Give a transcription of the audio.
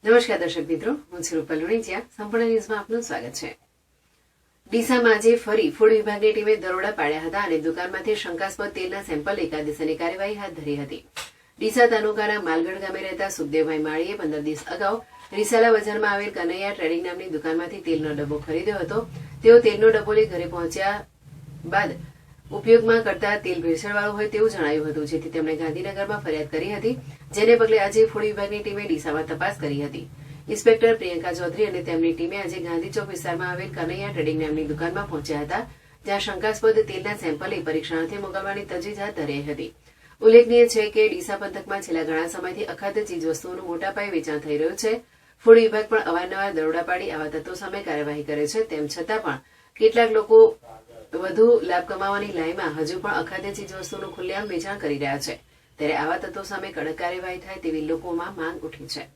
નમસ્કાર દર્શક મિત્રો, હું છું રૂપલ લુણીચિયા. સંપૂર્ણ ન્યૂઝમાં આપનું સ્વાગત છે. ડીસામાં આજે ફરી ફૂડ વિભાગની ટીમે દરોડા પાડ્યા હતા અને દુકાનમાંથી શંકાસ્પદ તેલના સેમ્પલ એકાદશીની કાર્યવાહી હાથ ધરી હતી. ડીસા તાલુકાના માલગઢ ગામે રહેતા સુખદેવભાઈ માળીએ 15 દિવસ અગાઉ રીસાલા બજારમાં આવેલ કનૈયા ટ્રેડિંગ નામની દુકાનમાંથી તેલનો ડબ્બો ખરીદ્યો હતો. તેઓ તેલનો ડબ્બો લઈ ઘરે પહોંચ્યા બાદ ઉપયોગમાં કરતા તેલ ભેળસેળવાળું હોય તેવું જણાયું હતું, જેથી તેમણે ગાંધીનગરમાં ફરિયાદ કરી હતી. જેને પગલે આજે ફૂડ વિભાગની ટીમે ડીસામાં તપાસ કરી હતી. ઇન્સ્પેક્ટર પ્રિયંકા ચૌધરી અને તેમની ટીમે આજે ગાંધી ચોક વિસ્તારમાં આવેલ કનૈયા ટ્રેડિંગ નામની દુકાનમાં પહોંચ્યા હતા, જ્યાં શંકાસ્પદ તેલના સેમ્પલ પરીક્ષણાર્થે મોકલવાની તજવીજ હાથ ધરી હતી. ઉલ્લેખનીય છે કે ડીસા પંથકમાં છેલ્લા ઘણા સમયથી અખાદ્ય ચીજવસ્તુઓનું મોટા પાયે વેચાણ થઈ રહ્યું છે. ફૂડ વિભાગ પણ અવારનવાર દરોડા પાડી આવા તત્વો સામે કાર્યવાહી કરે છે. તેમ છતાં પણ કેટલાક લોકો વધુ લાભ કમાવાની લાઈમાં હજુ પણ અખાદ્ય ચીજવસ્તુઓનું ખુલ્લેઆમ વેચાણ કરી રહ્યા છે. ત્યારે આવા તત્વો સામે કડક કાર્યવાહી થાય તેવી લોકોમાં માંગ ઉઠી છે.